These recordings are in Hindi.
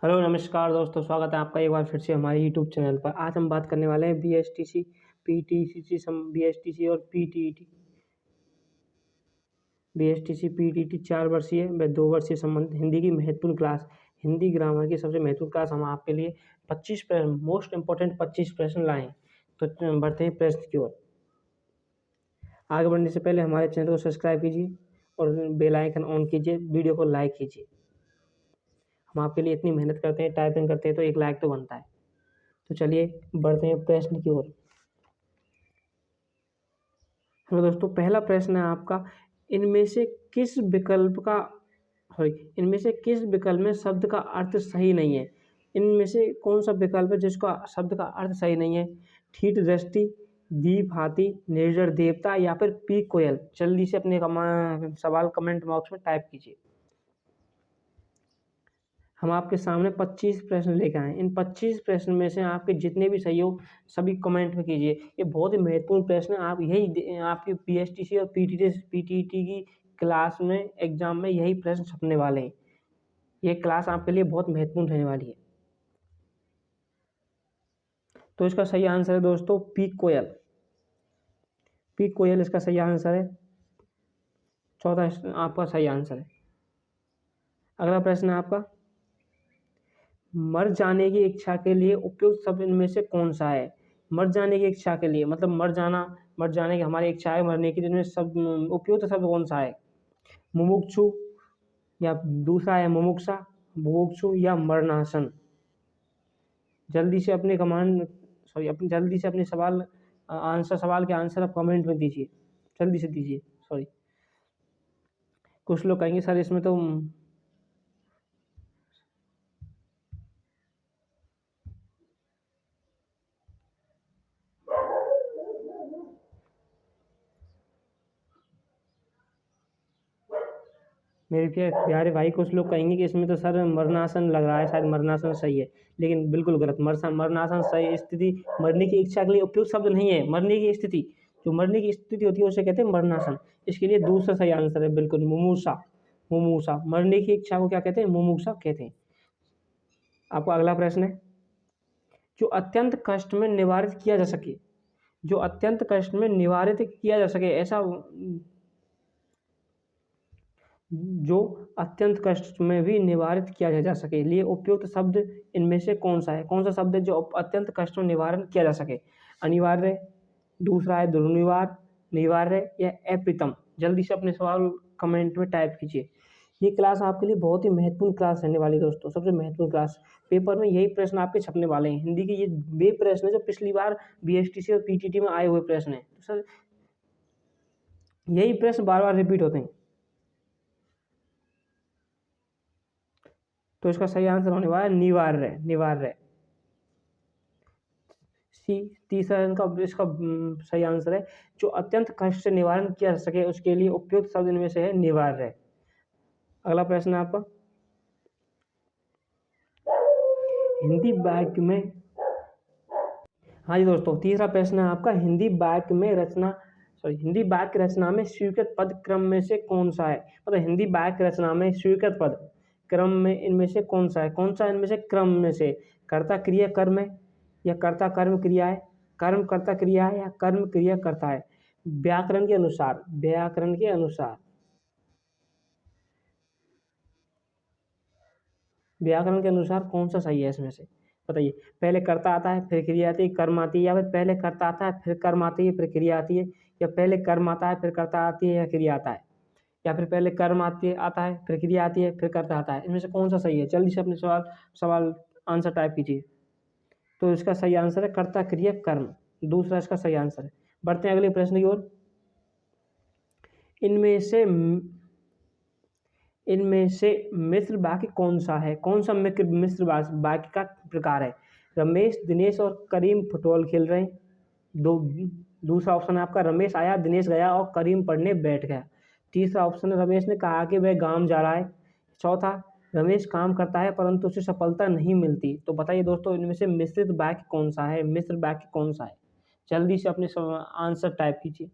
हेलो नमस्कार दोस्तों, स्वागत है आपका एक बार फिर से हमारे यूट्यूब चैनल पर। आज हम बात करने वाले हैं बीएसटीसी, पीटीसीसी, बीएसटीसी और पीटीईटी। बीएसटीसी पीटीईटी 4 वर्षीय व 2 वर्षीय संबंधित हिंदी की महत्वपूर्ण क्लास, हिंदी ग्रामर की सबसे महत्वपूर्ण क्लास हम आपके लिए 25 प्रश्न, मोस्ट इंपॉर्टेंट 25 प्रश्न लाए हैं। तो बढ़ते हैं प्रश्न की ओर। आगे बढ़ने से पहले हमारे चैनल को सब्सक्राइब कीजिए और बेल आइकन ऑन कीजिए, वीडियो को लाइक कीजिए। हम आपके लिए इतनी मेहनत करते हैं, टाइपिंग करते हैं, तो एक लाइक तो बनता है। तो चलिए बढ़ते हैं प्रश्न की ओर। हेलो दोस्तों, पहला प्रश्न है आपका, इनमें से किस विकल्प का इनमें से किस विकल्प में शब्द का अर्थ सही नहीं है? इनमें से कौन सा विकल्प है जिसका शब्द का अर्थ सही नहीं है? ठीठ दृष्टि, दीप हाथी, निर्जर देवता या फिर पी कोयल। जल्दी से अपने सवाल कमेंट बॉक्स में टाइप कीजिए। हम आपके सामने 25 प्रश्न लेकर आए। इन 25 प्रश्न में से आपके जितने भी सही हो सभी कमेंट में कीजिए। ये बहुत ही महत्वपूर्ण प्रश्न है। आप यही आपकी पीएसटीसी और पीटीईटी की क्लास में एग्जाम में यही प्रश्न छपने वाले हैं। ये क्लास आपके लिए बहुत महत्वपूर्ण रहने वाली है। तो इसका सही आंसर है दोस्तों पी कोयल। पी कोयल इसका सही आंसर है। चौथा आपका सही आंसर है। अगला प्रश्न है आपका, मर जाने की इच्छा के लिए उपयुक्त शब्द इनमें से कौन सा है? मर जाने की इच्छा के लिए मतलब मर जाने की हमारी इच्छा है मरने की, जिनमें शब्द उपयुक्त शब्द कौन सा है? मुमुक्षु या दूसरा है मुमुक्षा, बुभुक्षु या मरणासन। जल्दी से अपने जल्दी से अपने सवाल के आंसर आप कमेंट में दीजिए। जल्दी से दीजिए। कुछ लोग कहेंगे सर इसमें तो मेरे प्यारे भाई, कुछ लोग कहेंगे कि इसमें तो सर मरणासन लग रहा है, शायद मरणासन सही है, लेकिन बिल्कुल गलत। मरणासन सही स्थिति, मरने की इच्छा के लिए उपयुक्त शब्द नहीं है। मरने की स्थिति, जो मरने की स्थिति होती है उसे कहते हैं मरणासन। इसके लिए दूसरा सही आंसर है बिल्कुल मुमूसा। मुमूसा, मरने की इच्छा को क्या कहते हैं? मुमुक्षा कहते हैं। आपको अगला प्रश्न है, जो अत्यंत कष्ट में निवारित किया जा सके, जो अत्यंत कष्ट में निवारित किया जा सके, ऐसा जो अत्यंत कष्ट में भी निवारित किया जा सके लिए उपयुक्त शब्द इनमें से कौन सा है? कौन सा शब्द है जो अत्यंत कष्ट में निवारण किया जा सके? अनिवार्य, दूसरा है दुर्निवार, निवार्य या अप्रीतम। जल्दी से अपने सवाल कमेंट में टाइप कीजिए। ये क्लास आपके लिए बहुत ही महत्वपूर्ण क्लास रहने वाली है दोस्तों, सबसे महत्वपूर्ण क्लास। पेपर में यही प्रश्न आपके छपने वाले हैं। हिंदी के ये वे प्रश्न है जो पिछली बार बीएसटीसी और पीटीटी में आए हुए प्रश्न हैं। तो सर यही प्रश्न बार बार रिपीट होते हैं। तो इसका सही आंसर होने वाला है निवार्य। निवार्य सी तीसरा इसका सही आंसर है, जो अत्यंत कष्ट से निवारण किया जा सके उसके लिए उपयुक्त शब्द इनमें से है निवार्य। अगला प्रश्न है आपका, हिंदी वाक्य में, हाँ जी दोस्तों, तीसरा प्रश्न है आपका, हिंदी वाक्य रचना में स्वीकृत पद क्रम में से कौन सा है? मतलब हिंदी वाक्य रचना में स्वीकृत पद क्रम में इनमें से कौन सा है? कौन सा इनमें से क्रम में से? कर्ता क्रिया कर्म है या कर्ता कर्म क्रिया है, कर्म कर्ता क्रिया है या कर्म क्रिया कर्ता है? व्याकरण के अनुसार कौन सा सही है इसमें से? बताइए। पहले कर्ता आता है फिर क्रिया आती है, कर्म आती है, या फिर पहले कर्ता आता है फिर कर्म आती है फिर क्रिया आती है, या पहले कर्म आता है फिर कर्ता आती है या क्रिया आता है, या फिर पहले कर्म आता है फिर क्रिया आती है फिर कर्ता आता है? इनमें से कौन सा सही है? जल्दी से अपने सवाल आंसर टाइप कीजिए। तो इसका सही आंसर है कर्ता क्रिया कर्म। दूसरा इसका सही आंसर है। बढ़ते हैं अगले प्रश्न की ओर। इनमें से मिश्र वाक्य कौन सा है? कौन सा मिश्र वाक्य का प्रकार है? रमेश, दिनेश और करीम फुटबॉल खेल रहे हैं। दूसरा ऑप्शन है आपका, रमेश आया, दिनेश गया और करीम पढ़ने बैठ गया। तीसरा ऑप्शन है, रमेश ने कहा कि वह गांव जा रहा है। चौथा, रमेश काम करता है परंतु उसे सफलता नहीं मिलती। तो बताइए दोस्तों, इनमें से मिश्रित वाक्य कौन सा है? मिश्र वाक्य कौन सा है? जल्दी से अपने आंसर टाइप कीजिए।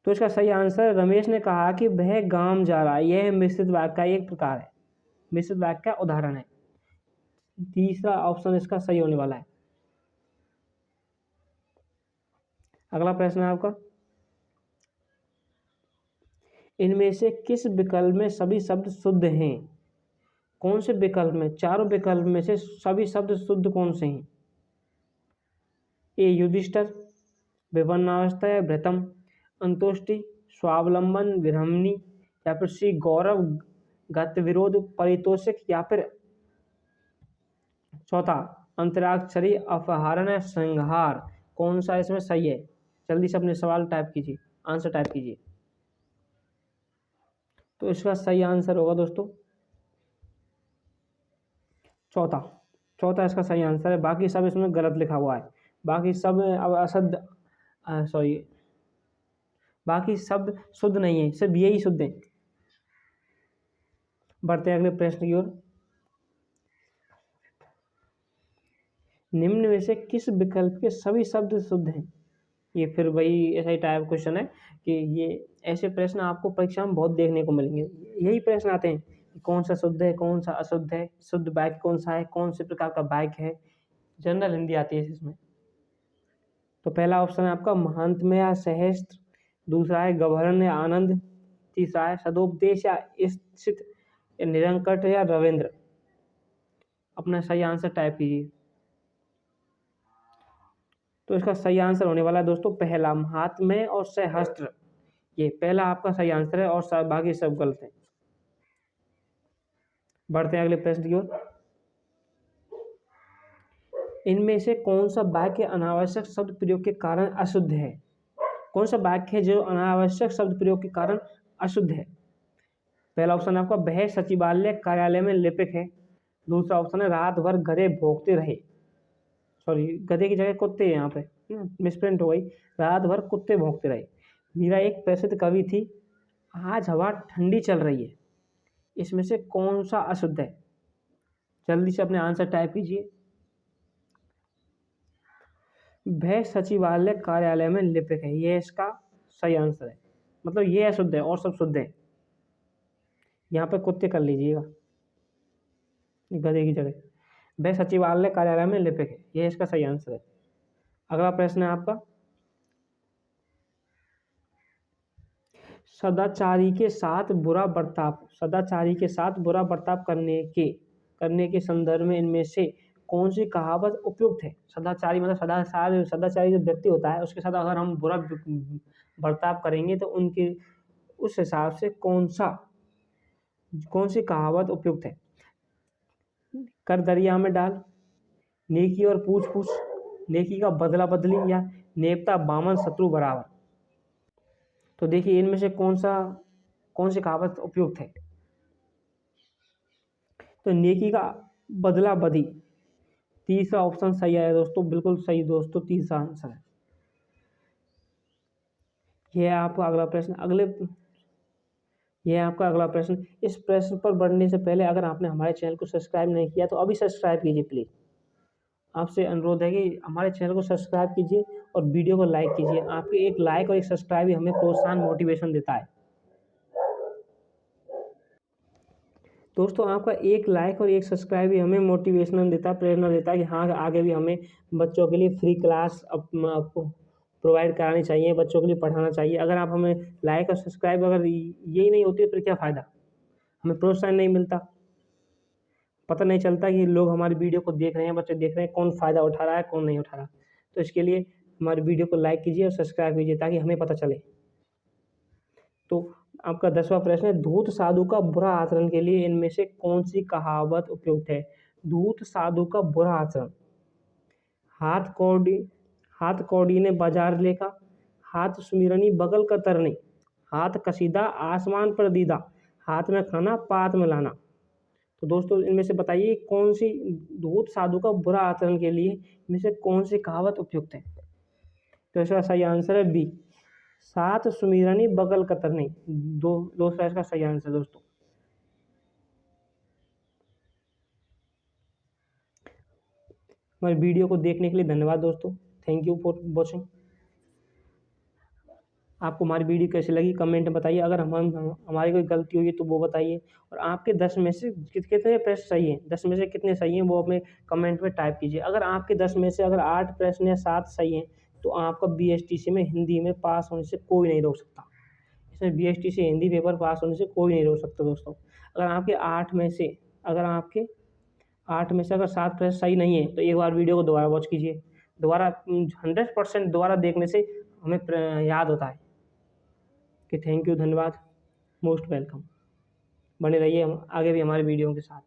तो इसका सही आंसर, रमेश ने कहा कि वह गांव जा रहा है, यह मिश्रित वाक्य का एक प्रकार है। मिश्रित वाक्य का उदाहरण है। तीसरा ऑप्शन इसका सही होने वाला है। अगला प्रश्न है आपका, इनमें से किस विकल्प में सभी शब्द शुद्ध हैं? कौन से विकल्प में, चारों विकल्प में से सभी शब्द शुद्ध कौन से हैं? ए युधिष्ठिर, विपन्नावस्था या भृतम, अंतुष्टि, स्वावलंबन, विरहमनी, या फिर सी गौरव, गतविरोध, परितोषिक, या फिर चौथा अंतराक्षरी, अपहरण या संहार। कौन सा इसमें सही है? जल्दी से अपने सवाल टाइप कीजिए, आंसर टाइप कीजिए। तो इसका सही आंसर होगा दोस्तों चौथा। चौथा इसका सही आंसर है। बाकी सब इसमें गलत लिखा हुआ है। बाकी सब अब असद सॉरी बाकी सब शुद्ध नहीं है, सिर्फ यही शुद्ध है। बढ़ते हैं अगले प्रश्न की ओर। निम्न में से किस विकल्प के सभी शब्द शुद्ध हैं? ये फिर वही ऐसा ही टाइप क्वेश्चन है कि ये ऐसे प्रश्न आपको परीक्षा में बहुत देखने को मिलेंगे। यही प्रश्न आते हैं कि कौन सा शुद्ध है, कौन सा अशुद्ध है, शुद्ध वाक्य कौन सा है, कौन से प्रकार का वाक्य है। जनरल हिंदी आती है इसमें। तो पहला ऑप्शन है आपका महात्म्य या सहस्त्र, दूसरा है गवर्न या आनंद, तीसरा है सदोपदेश या स्थित, या निरंकट या रविंद्र। अपना सही आंसर टाइप कीजिए। तो इसका सही आंसर होने वाला है दोस्तों पहला, महात्म्य और सहस्त्र। ये पहला आपका सही आंसर है और बाकी सब गलत है। बढ़ते हैं अगले प्रश्न की ओर। इनमें से कौन सा वाक्य अनावश्यक शब्द प्रयोग के कारण अशुद्ध है? कौन सा वाक्य है जो अनावश्यक शब्द प्रयोग के कारण अशुद्ध है? पहला ऑप्शन आपका, वह सचिवालय कार्यालय में लिपिक है। दूसरा ऑप्शन है, रात भर गधे भोंकते रहे। सॉरी, गधे की जगह कुत्ते हैं यहाँ पे, मिसप्रिंट हो गई। रात भर कुत्ते भौंकते रहे। मीरा एक प्रसिद्ध कवि थी। आज हवा ठंडी चल रही है। इसमें से कौन सा अशुद्ध है? जल्दी से अपने आंसर टाइप कीजिए। वह सचिवालय कार्यालय में लिपिक है, यह इसका सही आंसर है। मतलब ये अशुद्ध है और सब शुद्ध है। यहाँ पे कुत्ते कर लीजिएगा गधे की जगह। वह सचिवालय कार्यालय में लिपिक है, यह इसका सही आंसर है। अगला प्रश्न है आपका, सदाचारी के साथ बुरा बर्ताव, सदाचारी के साथ बुरा बर्ताव करने के संदर्भ में इनमें से कौन सी कहावत उपयुक्त है? सदाचारी मतलब सदाचारी जो व्यक्ति होता है उसके साथ अगर हम बुरा बर्ताव करेंगे तो उनके उस हिसाब से कौन सी कहावत उपयुक्त है? कर दरिया में डाल, नेकी और पूछ पूछ, नेकी का बदला बदली, या नेवता बामन शत्रु बराबर। तो देखिए इनमें से कौन सी कहावत उपयुक्त है? तो नेकी का बदला बदी, तीसरा ऑप्शन सही है दोस्तों, बिल्कुल सही दोस्तों, तीसरा आंसर है। यह है आपका अगला प्रश्न। यह है आपका अगला प्रश्न। इस प्रश्न पर बढ़ने से पहले अगर आपने हमारे चैनल को सब्सक्राइब नहीं किया तो अभी सब्सक्राइब कीजिए प्लीज़। आपसे अनुरोध है कि हमारे चैनल को सब्सक्राइब कीजिए और वीडियो को लाइक कीजिए। आपके एक लाइक और एक सब्सक्राइब ही हमें प्रोत्साहन मोटिवेशन देता है। दोस्तों आपका एक लाइक और एक सब्सक्राइब ही हमें मोटिवेशन देता है, प्रेरणा देता है कि हाँ आगे भी हमें बच्चों के लिए फ्री क्लास प्रोवाइड करानी चाहिए, बच्चों के लिए पढ़ाना चाहिए। अगर आप हमें लाइक और सब्सक्राइब अगर यही नहीं होती तो क्या फ़ायदा, हमें प्रोत्साहन नहीं मिलता, पता नहीं चलता कि लोग हमारी वीडियो को देख रहे हैं, बच्चे देख रहे हैं, कौन फ़ायदा उठा रहा है कौन नहीं उठा रहा। तो इसके लिए हमारी वीडियो को लाइक कीजिए और सब्सक्राइब कीजिए ताकि हमें पता चले। तो आपका 10वां प्रश्न है, धूर्त साधु का बुरा आचरण के लिए इनमें से कौन सी कहावत उपयुक्त है? धूर्त साधु का बुरा आचरण, हाथ कौड़ी ने बाजार लेखा, हाथ सुमिरनी बगल का तरनी, हाथ कसीदा आसमान पर दीदा, हाथ में खाना पात में लाना। तो दोस्तों इनमें से बताइए कौन सी धूर्त साधु का बुरा आचरण के लिए इनमें से कौन सी कहावत उपयुक्त है? तो इसका सही आंसर है बी, सात सुमिरनी बगल कतरनी। दूसरा इसका सही आंसर दोस्तों। हमारे वीडियो को देखने के लिए धन्यवाद दोस्तों। Thank you for watching. आपको हमारी वीडियो कैसी लगी कमेंट में बताइए। अगर हमारी कोई गलती हुई है तो वो बताइए, और आपके 10 में से कितने प्रश्न सही हैं, 10 में से कितने सही हैं वो अपने कमेंट में टाइप कीजिए। अगर आपके 10 में से अगर 8 प्रश्न या 7 सही हैं तो आपका BSTC में हिंदी में पास होने से कोई नहीं रोक सकता। इसमें BSTC हिंदी पेपर पास होने से कोई नहीं रोक सकता दोस्तों। अगर आपके 8 में से अगर 7 प्रश्न सही नहीं है तो एक बार वीडियो को दोबारा वॉच कीजिए। दोबारा 100% दोबारा देखने से हमें याद होता है कि थैंक यू, धन्यवाद, मोस्ट वेलकम। बने रहिए हम आगे भी हमारे वीडियो के साथ।